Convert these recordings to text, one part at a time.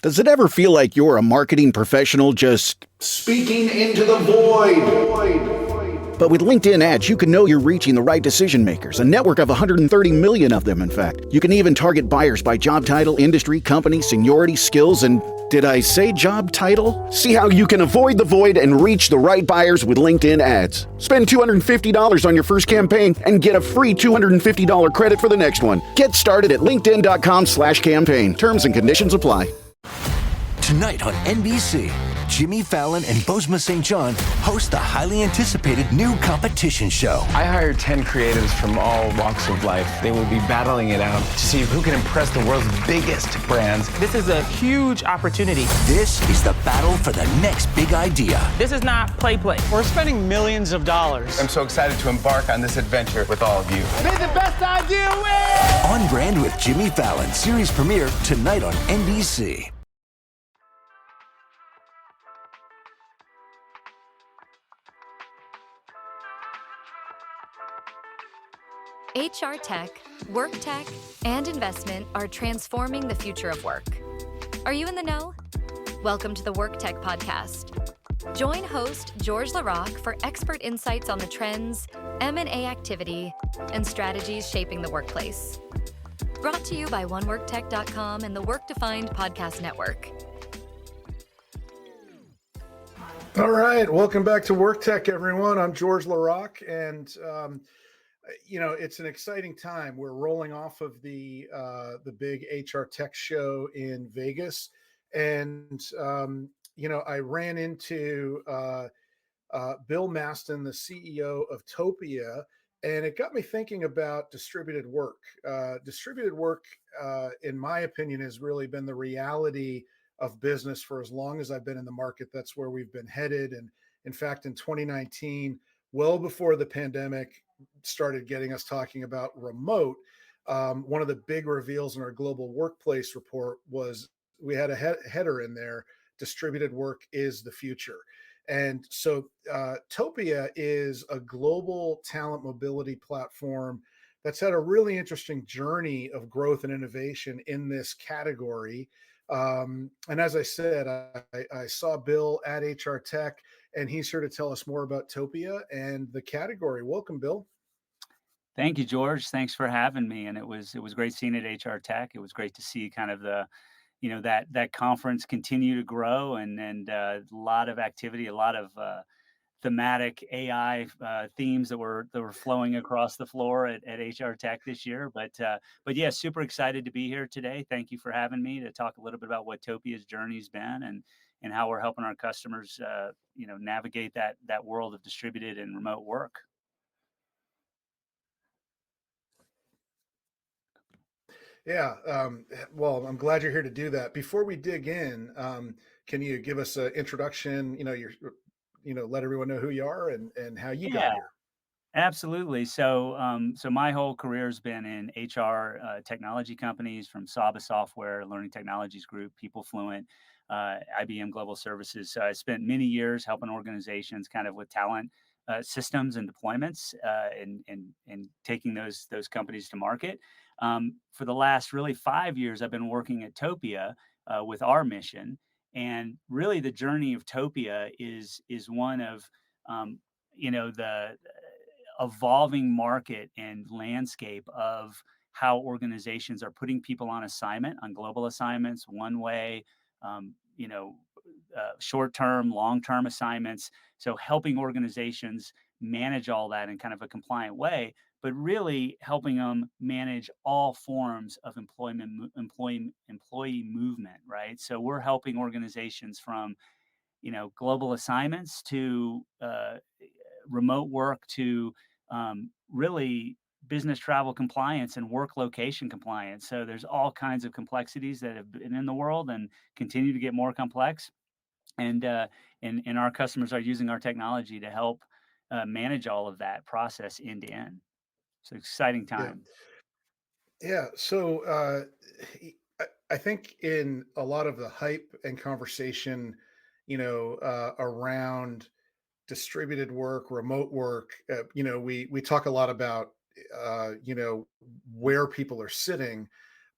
Does it ever feel like you're a marketing professional just speaking into the void? But with LinkedIn ads, you can know you're reaching the right decision makers, a network of 130 million of them, in fact. You can even target buyers by job title, industry, company, seniority, skills, and did I say job title? See how you can avoid the void and reach the right buyers with LinkedIn ads. Spend $250 on your first campaign and get a free $250 credit for the next one. Get started at linkedin.com/campaign. Terms and conditions apply. Tonight on NBC, Jimmy Fallon and Bozoma St. John host the highly anticipated new competition show. I hired 10 creatives from all walks of life. They will be battling it out to see who can impress the world's biggest brands. This is a huge opportunity. This is the battle for the next big idea. This is not play. We're spending millions of dollars. I'm so excited to embark on this adventure with all of you. May the best idea win! On Brand with Jimmy Fallon, series premiere tonight on NBC. HR tech, work tech, and investment are transforming the future of work. Are you in the know? Welcome to the Work Tech Podcast. Join host George LaRocque for expert insights on the trends, M&A activity, and strategies shaping the workplace. Brought to you by OneWorkTech.com and the Work Defined Podcast Network. All right, welcome back to Work Tech, everyone. I'm George LaRocque, and it's an exciting time. We're rolling off of the big HR Tech show in Vegas, and I ran into Bill Mastin, the CEO of Topia, and it got me thinking about distributed work. Distributed work, in my opinion, has really been the reality of business for as long as I've been in the market. That's where we've been headed. And in fact, in 2019, well before the pandemic started getting us talking about remote, one of the big reveals in our global workplace report was we had a header in there: distributed work is the future. And so Topia is a global talent mobility platform that's had a really interesting journey of growth and innovation in this category. And as I said, I saw Bill at HR Tech, and he's here to tell us more about Topia and the category. Welcome, Bill. Thank you, George. Thanks for having me. And it was great seeing at HR Tech. It was great to see kind of the, that conference continue to grow and a lot of activity, a lot of thematic AI themes that were flowing across the floor at HR Tech this year. But yeah, super excited to be here today. Thank you for having me to talk a little bit about what Topia's journey has been and how we're helping our customers, navigate that world of distributed and remote work. Yeah. Well, I'm glad you're here to do that. Before we dig in, can you give us an introduction, let everyone know who you are and how you got here? Absolutely. So my whole career has been in HR technology companies, from Saba Software, Learning Technologies Group, People Fluent, IBM Global Services. So I spent many years helping organizations kind of with talent systems and deployments and taking those companies to market. For the last really 5 years, I've been working at Topia with our mission. And really the journey of Topia is one of, the evolving market and landscape of how organizations are putting people on assignment, on global assignments, one way, short-term, long-term assignments. So helping organizations manage all that in kind of a compliant way, but really helping them manage all forms of employee movement, right? So we're helping organizations from, global assignments to remote work to really business travel compliance and work location compliance. So there's all kinds of complexities that have been in the world and continue to get more complex. And our customers are using our technology to help manage all of that process end to end. It's an exciting time. Yeah. So I think in a lot of the hype and conversation, around distributed work, remote work, we talk a lot about, where people are sitting,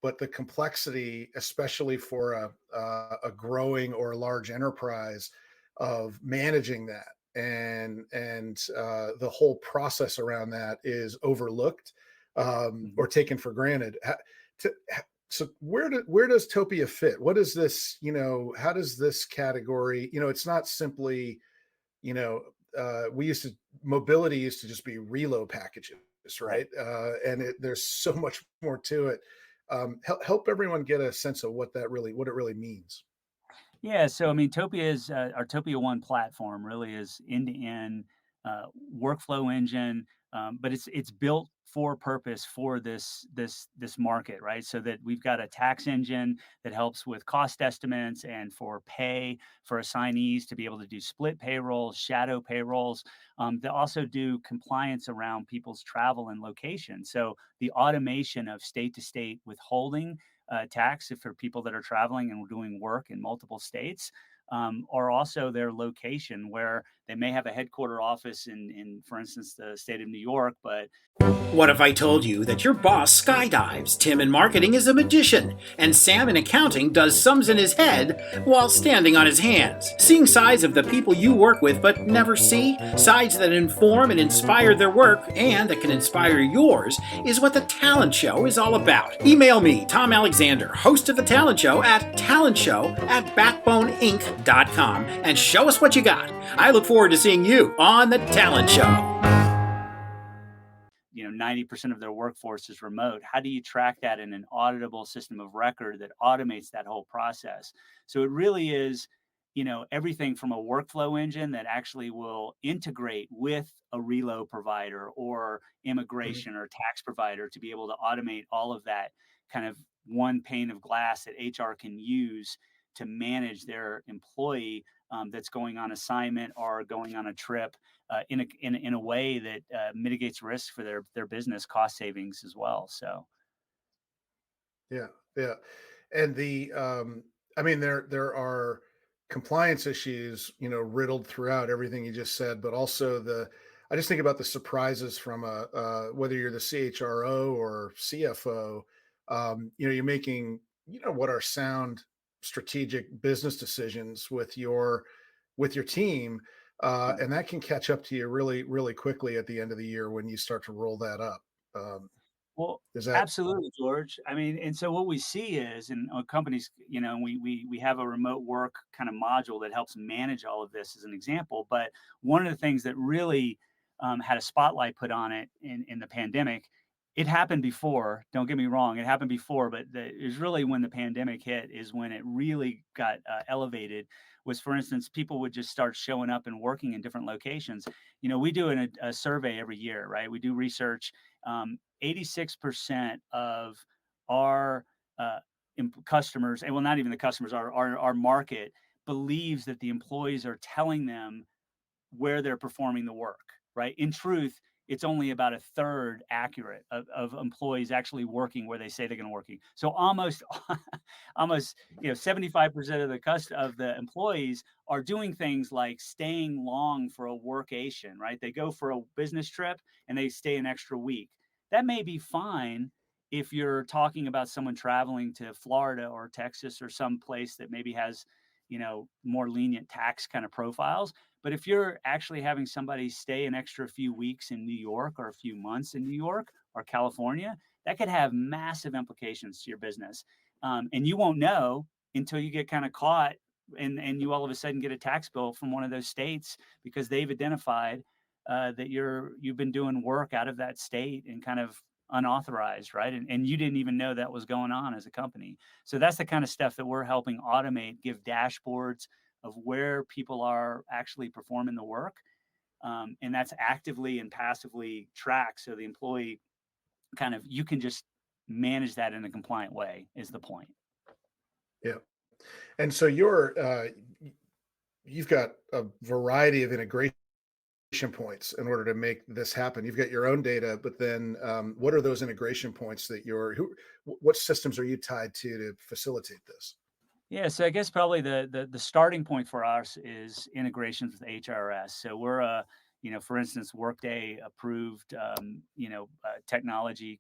but the complexity, especially for a growing or a large enterprise, of managing that and the whole process around that is overlooked or taken for granted. So where does Topia fit? What is this? How does this category? It's not simply, mobility used to just be reload packages, right? There's so much more to it. Help everyone get a sense of what it really means. Yeah, so I mean, Topia is our Topia One platform really is end-to-end workflow engine, but it's built for purpose for this market, right? So that we've got a tax engine that helps with cost estimates and for pay for assignees to be able to do split payrolls, shadow payrolls. They also do compliance around people's travel and location. So the automation of state-to-state withholding tax for people that are traveling and doing work in multiple states, or also their location where they may have a headquarter office in, for instance, the state of New York, but What if I told you that your boss skydives, Tim in marketing is a magician, and Sam in accounting does sums in his head while standing on his hands? Seeing sides of the people you work with but never see, sides that inform and inspire their work and that can inspire yours, is what The Talent Show is all about. Email me, Tom Alexander, host of The Talent Show, at talentshow@backboneinc.com and show us what you got. I look forward to seeing you on The Talent Show. 90% of their workforce is remote. How do you track that in an auditable system of record that automates that whole process? So it really is, everything from a workflow engine that actually will integrate with a reload provider or immigration or tax provider to be able to automate all of that kind of one pane of glass that HR can use to manage their employee that's going on assignment or going on a trip in a way that mitigates risk for their business cost savings as well. So, Yeah, and there are compliance issues, riddled throughout everything you just said, but also I just think about the surprises from whether you're the CHRO or CFO, you're making, what are sound strategic business decisions with your team. And that can catch up to you really, really quickly at the end of the year when you start to roll that up. well, Is that absolutely, George. I mean, and so what we see is in companies, we have a remote work kind of module that helps manage all of this as an example. But one of the things that really had a spotlight put on it in the pandemic, it happened before. Don't get me wrong, it happened before, but it was really when the pandemic hit is when it really got elevated. Was, for instance, people would just start showing up and working in different locations. We do a survey every year, right? We do research. 86% of our customers, and well, not even the customers, our market believes that the employees are telling them where they're performing the work, right? In truth, it's only about a third accurate of employees actually working where they say they're going to working. So almost 75% of the employees are doing things like staying long for a workation, right? They go for a business trip and they stay an extra week. That may be fine if you're talking about someone traveling to Florida or Texas or some place that maybe has, more lenient tax kind of profiles. But if you're actually having somebody stay an extra few weeks in New York or a few months in New York or California, that could have massive implications to your business. And you won't know until you get kind of caught and you all of a sudden get a tax bill from one of those states because they've identified that you've been doing work out of that state and kind of unauthorized, right? And you didn't even know that was going on as a company. So that's the kind of stuff that we're helping automate, give dashboards of where people are actually performing the work. And that's actively and passively tracked. So the employee you can just manage that in a compliant way is the point. Yeah. And so you've got a variety of integration points in order to make this happen. You've got your own data, but then what are those integration points that what systems are you tied to facilitate this? Yeah, so I guess probably the starting point for us is integrations with HRIS. So we're For instance, Workday approved, technology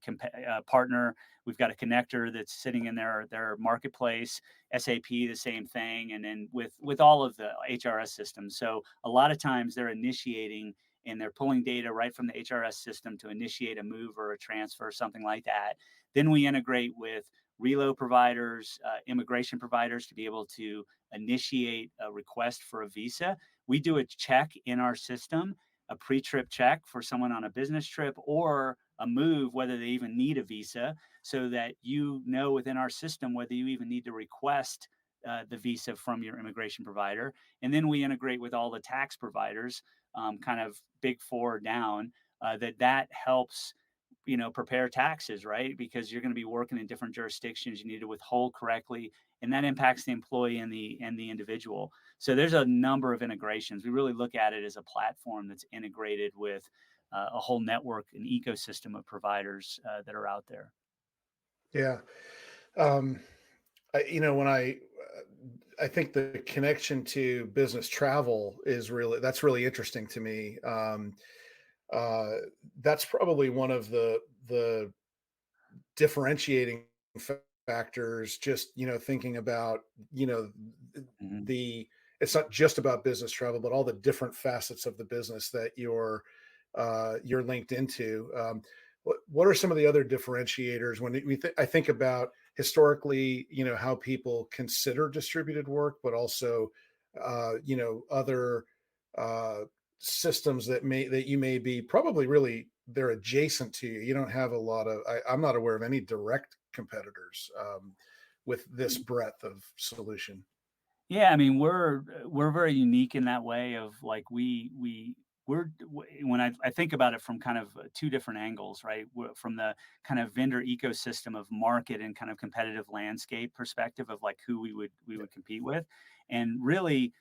partner. We've got a connector that's sitting in their marketplace. SAP, the same thing, and then with all of the HRS systems. So a lot of times they're initiating and they're pulling data right from the HRS system to initiate a move or a transfer, something like that. Then we integrate with relo providers, immigration providers to be able to initiate a request for a visa. We do a check in our system, a pre-trip check for someone on a business trip or a move, whether they even need a visa, so that within our system whether you even need to request the visa from your immigration provider. And then we integrate with all the tax providers, kind of big four down, that helps prepare taxes, right? Because you're going to be working in different jurisdictions. You need to withhold correctly, and that impacts the employee and the individual. So there's a number of integrations. We really look at it as a platform that's integrated with a whole network, an ecosystem of providers that are out there. Yeah. When I think the connection to business travel that's really interesting to me. That's probably one of the differentiating factors. Just thinking about the it's not just about business travel, but all the different facets of the business that you're linked into. What are some of the other differentiators when I think about historically, how people consider distributed work, but also, other systems that you may be probably really they're adjacent to you. You don't have a lot of. I'm not aware of any direct competitors with this breadth of solution. Yeah, I mean, we're very unique in that way of like when I think about it from kind of two different angles, right? From the kind of vendor ecosystem of market and kind of competitive landscape perspective of like who we would compete with, and really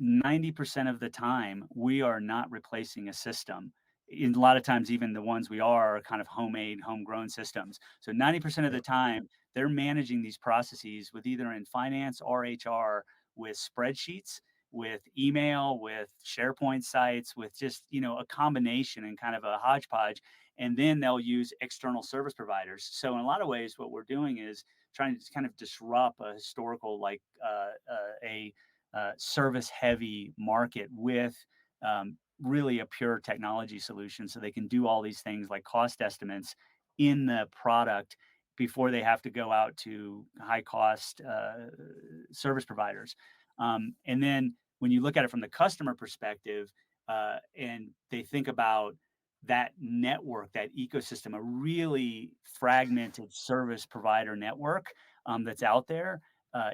90% of the time we are not replacing a system. In a lot of times, even the ones we are kind of homemade, homegrown systems. So 90% of the time, they're managing these processes with either in finance or HR with spreadsheets, with email, with SharePoint sites, with just, a combination and kind of a hodgepodge. And then they'll use external service providers. So in a lot of ways, what we're doing is trying to kind of disrupt a historical, like a service heavy market with really a pure technology solution. So they can do all these things like cost estimates in the product before they have to go out to high cost service providers. And then when you look at it from the customer perspective, and they think about that network, that ecosystem, a really fragmented service provider network that's out there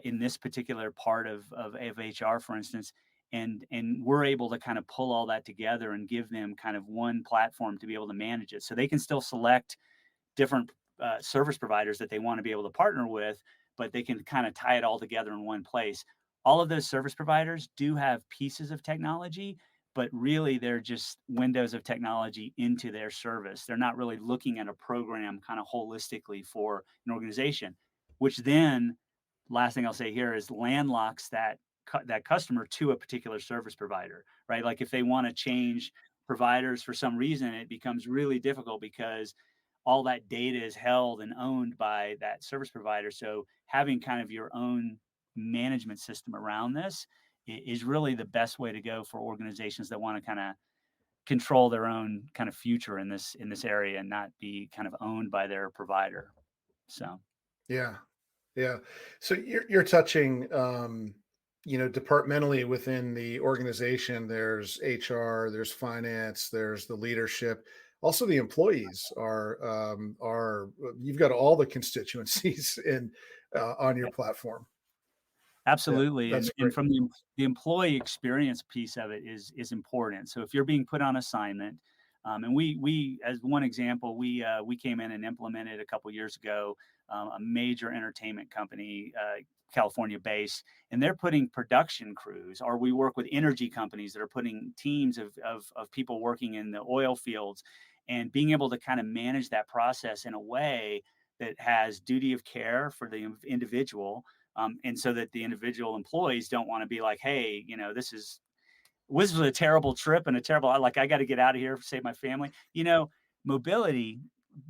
in this particular part of HR, for instance. And we're able to kind of pull all that together and give them kind of one platform to be able to manage it. So they can still select different service providers that they want to be able to partner with, but they can kind of tie it all together in one place. All of those service providers do have pieces of technology, but really they're just windows of technology into their service. They're not really looking at a program kind of holistically for an organization, which then, last thing I'll say here is landlocks that customer to a particular service provider, right? Like if they want to change providers for some reason, it becomes really difficult because all that data is held and owned by that service provider. So having kind of your own management system around this is really the best way to go for organizations that want to kind of control their own kind of future in this area and not be kind of owned by their provider. So Yeah. So you're touching, departmentally within the organization. There's HR, there's finance, there's the leadership. Also, the employees are you've got all the constituencies on your platform. absolutely. That's And great. from the employee experience piece of it is important. So if you're being put on assignment, and we as one example, we came in and implemented a couple years ago a major entertainment company, California based, and they're putting production crews, or we work with energy companies that are putting teams of people working in the oil fields, and being able to kind of manage that process in a way that has duty of care for the individual, and so that the individual employees don't want to be like, hey, this is this was a terrible trip and a terrible, like, I got to get out of here, save my family. Mobility,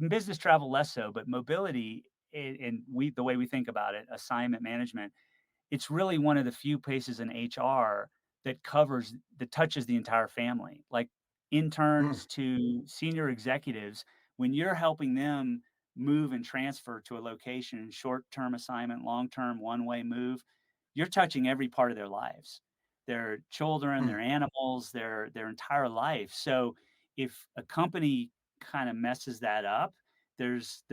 business travel less so, but mobility, and the way we think about it, assignment management, it's really one of the few places in HR that touches the entire family. Like Mm, interns to senior executives, when you're helping them move and transfer to a location, short-term assignment, long-term one-way move, you're touching every part of their lives. Their children, mm, their animals, their entire life. So if a company kind of messes that up, there's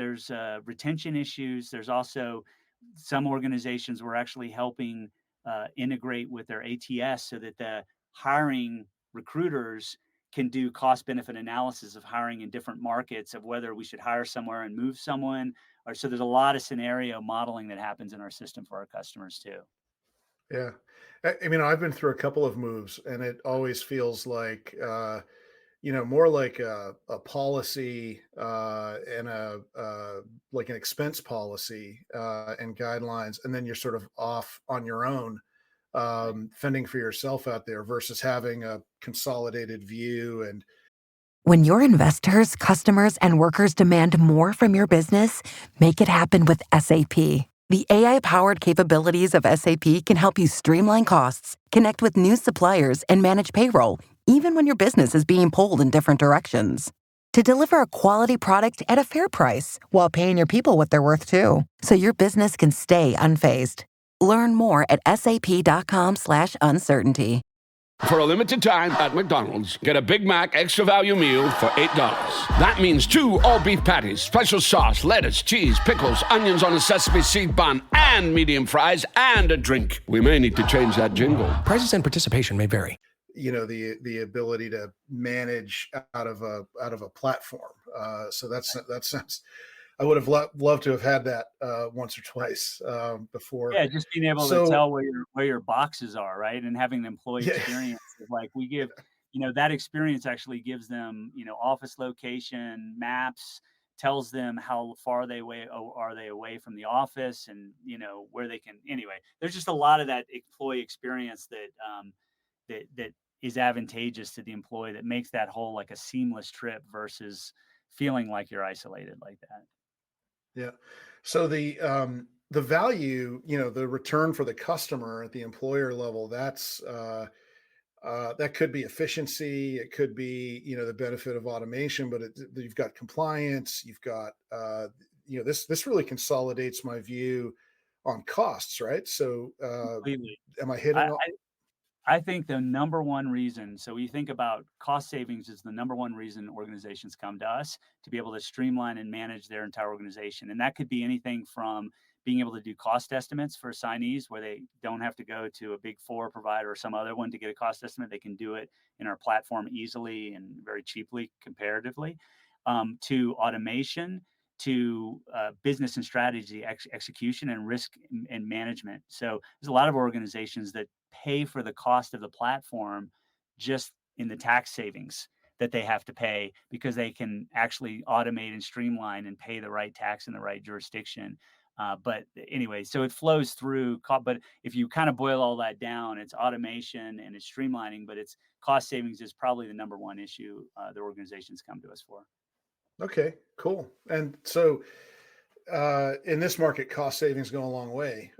retention issues. There's also some organizations were actually helping integrate with their ATS so that the hiring recruiters can do cost benefit analysis of hiring in different markets of whether we should hire somewhere and move someone. Or so there's a lot of scenario modeling that happens in our system for our customers too. yeah. I mean, I've been through a couple of moves, and it always feels like, more like a policy and like an expense policy and guidelines, and then you're sort of off on your own, Right. fending for yourself out there versus having a consolidated view. And When your investors, customers, and workers demand more from your business, make it happen with SAP. The AI-powered capabilities of SAP can help you streamline costs, connect with new suppliers, and manage payroll, even when your business is being pulled in different directions. To deliver a quality product at a fair price while paying your people what they're worth too, so your business can stay unfazed. Learn more at sap.com/uncertainty. For a limited time at McDonald's, get a Big Mac extra value meal for $8. That means 2 all-beef patties, special sauce, lettuce, cheese, pickles, onions on a sesame seed bun, and medium fries, and a drink. We may need to change that jingle. Prices and participation may vary. The ability to manage out of a platform. So that sounds. I would have loved to have had that once or twice before. Yeah, just being able to tell where your boxes are, right? And having an employee Yeah. experience of, like, we give, that experience actually gives them, office location, maps, tells them how far are they away from the office, and where they can. Anyway, there's just a lot of that employee experience that is advantageous to the employee, that makes that whole like a seamless trip versus feeling like you're isolated like that. Yeah. So the value, the return for the customer at the employer level, that could be efficiency. It could be, the benefit of automation, but you've got compliance. You've got, this really consolidates my view on costs, right? So, Completely. am I hitting? I think the number one reason, so we think about cost savings is the number one reason organizations come to us, to be able to streamline and manage their entire organization. And that could be anything from being able to do cost estimates for assignees, where they don't have to go to a big four provider or some other one to get a cost estimate. They can do it in our platform easily and very cheaply comparatively, to automation, to business and strategy execution, and risk and management. So there's a lot of organizations that pay for the cost of the platform just in the tax savings that they have to pay, because they can actually automate and streamline and pay the right tax in the right jurisdiction. But anyway, so it flows through. But if you kind of boil all that down, it's automation and it's streamlining, but it's cost savings is probably the number one issue the organizations come to us for. Okay, cool. And so, in this market, cost savings go a long way.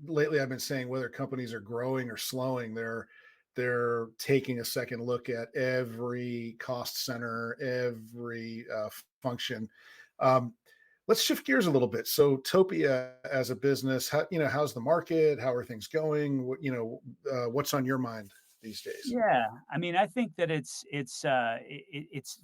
Lately I've been saying, whether companies are growing or slowing, they're taking a second look at every cost center, every function. Let's shift gears a little bit. So Topia as a business, how's the market? How are things going? What's on your mind these days? Yeah, I mean, I think that it's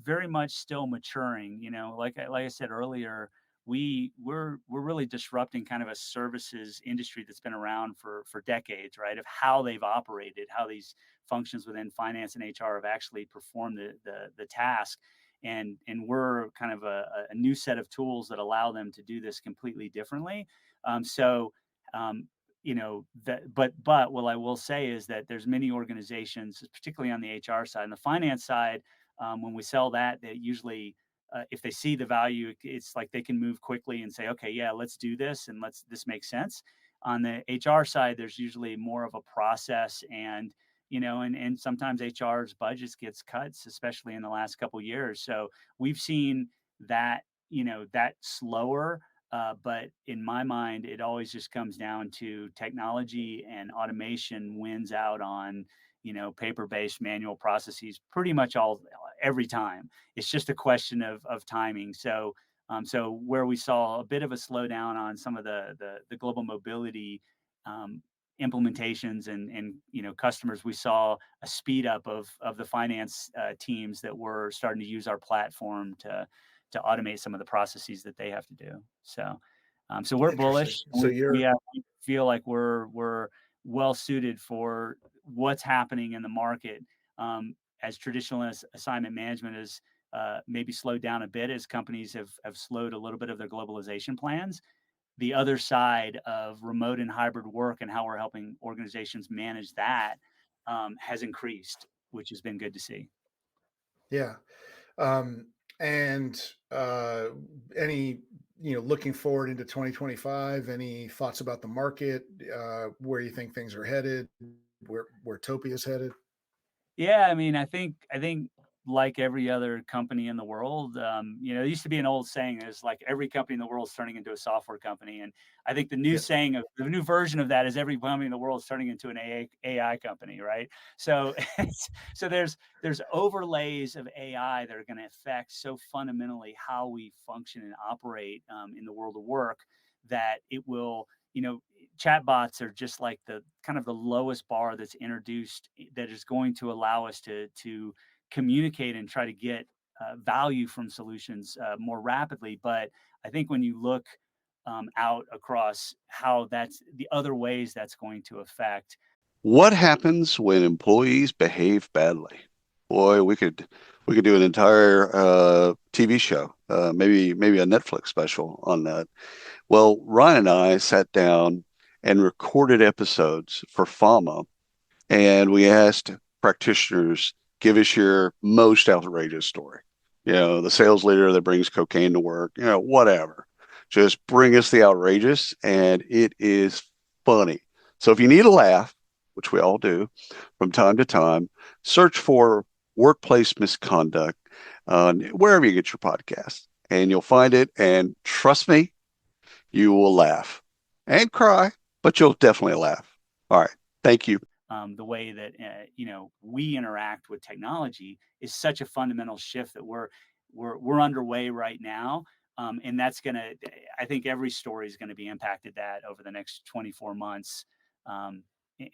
very much still maturing. Like I said earlier, we're really disrupting kind of a services industry that's been around for decades, right? Of how they've operated, how these functions within finance and HR have actually performed the task, and we're kind of a new set of tools that allow them to do this completely differently. So. But what I will say is that there's many organizations, particularly on the HR side and the finance side, when we sell that, they usually, if they see the value, it's like they can move quickly and say, okay, yeah, let's do this, and this makes sense. On the HR side, there's usually more of a process, and and sometimes HR's budgets gets cuts, especially in the last couple years. So we've seen that that slower. But in my mind, it always just comes down to technology and automation wins out on paper-based manual processes pretty much every time. It's just a question of timing. So where we saw a bit of a slowdown on some of the global mobility implementations and customers, we saw a speed up of the finance teams that were starting to use our platform to automate some of the processes that they have to do. So we're bullish. So We feel like we're well suited for what's happening in the market, as traditional assignment management has maybe slowed down a bit as companies have slowed a little bit of their globalization plans. The other side of remote and hybrid work and how we're helping organizations manage that has increased, which has been good to see. Yeah. And any, looking forward into 2025, any thoughts about the market, where you think things are headed, where Topia is headed? Yeah, I mean, I think like every other company in the world, there used to be an old saying is like every company in the world is turning into a software company, and I think the new saying of the new version of that is every company in the world is turning into an AI company, right? So so there's overlays of AI that are going to affect so fundamentally how we function and operate in the world of work that it will. Chatbots are just like the kind of the lowest bar that's introduced that is going to allow us to communicate and try to get value from solutions more rapidly. But I think when you look out across how that's the other ways that's going to affect. What happens when employees behave badly? Boy, we could do an entire TV show, maybe a Netflix special on that. Well, Ryan and I sat down and recorded episodes for FAMA, and we asked practitioners, give us your most outrageous story. The sales leader that brings cocaine to work, whatever. Just bring us the outrageous, and it is funny. So if you need a laugh, which we all do from time to time, search for Workplace Misconduct wherever you get your podcast, and you'll find it. And trust me, you will laugh and cry, but you'll definitely laugh. All right. Thank you. The way that we interact with technology is such a fundamental shift that we're underway right now, and that's I think every story is going to be impacted that over the next 24 months.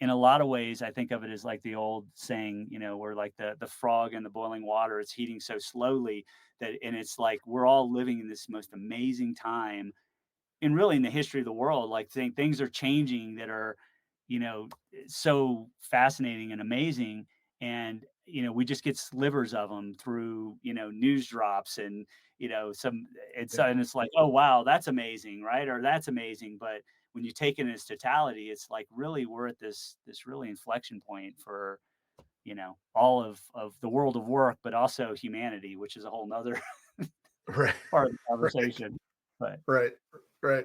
In a lot of ways, I think of it as like the old saying, where like the frog in the boiling water, it's heating so slowly and it's like we're all living in this most amazing time, and really in the history of the world, like things are changing that are so fascinating and amazing, and we just get slivers of them through news drops and and it's like, oh wow, that's amazing, right? Or that's amazing. But when you take it in its totality, it's like really we're at this really inflection point for all of the world of work, but also humanity, which is a whole nother Right. part of the conversation. But Right. anyway.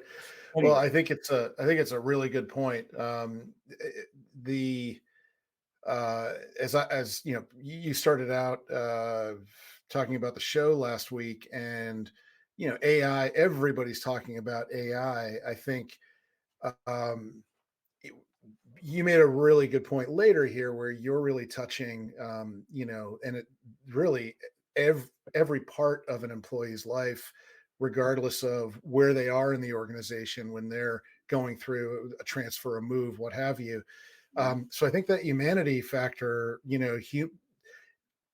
Well, I think it's a really good point. As you started out talking about the show last week, and AI, everybody's talking about AI. I think you made a really good point later here where you're really touching and it really every part of an employee's life, regardless of where they are in the organization when they're going through a transfer, a move, what have you. So I think that humanity factor,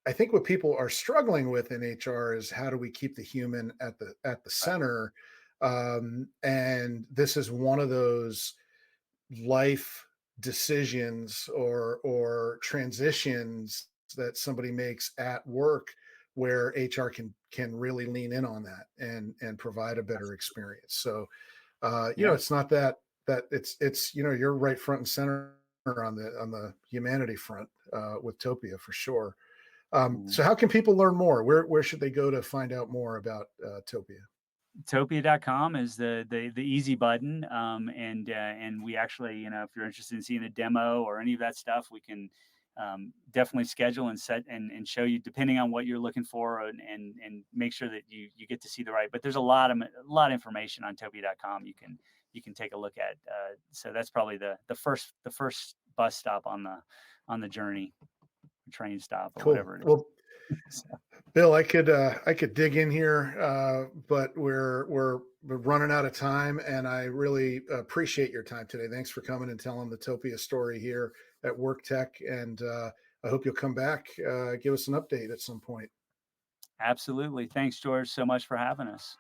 I think what people are struggling with in HR is how do we keep the human at the center? And this is one of those life decisions or transitions that somebody makes at work where HR can really lean in on that and provide a better experience. So it's not that it's you're right front and center on the humanity front with Topia for sure. So how can people learn more? Where should they go to find out more about Topia? Topia.com is the easy button. And we actually, if you're interested in seeing a demo or any of that stuff, we can definitely schedule and set and show you, depending on what you're looking for, and make sure that you get to see the right. But there's a lot of information on Topia.com you can take a look at. So that's probably the first bus stop on the journey, train stop, or whatever it is. Well, Bill, I could dig in here, but we're running out of time, and I really appreciate your time today. Thanks for coming and telling the Topia story here at WorkTech, and I hope you'll come back, give us an update at some point. Absolutely. Thanks, George, so much for having us.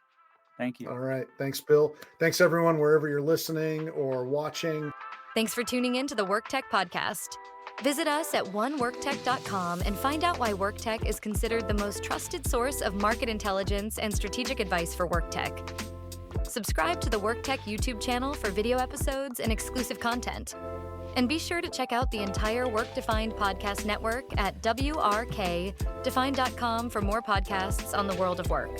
Thank you. All right. Thanks, Bill. Thanks, everyone, wherever you're listening or watching. Thanks for tuning in to the WorkTech podcast. Visit us at oneworktech.com and find out why WorkTech is considered the most trusted source of market intelligence and strategic advice for WorkTech. Subscribe to the WorkTech YouTube channel for video episodes and exclusive content. And be sure to check out the entire Work Defined podcast network at WRKDefined.com for more podcasts on the world of work.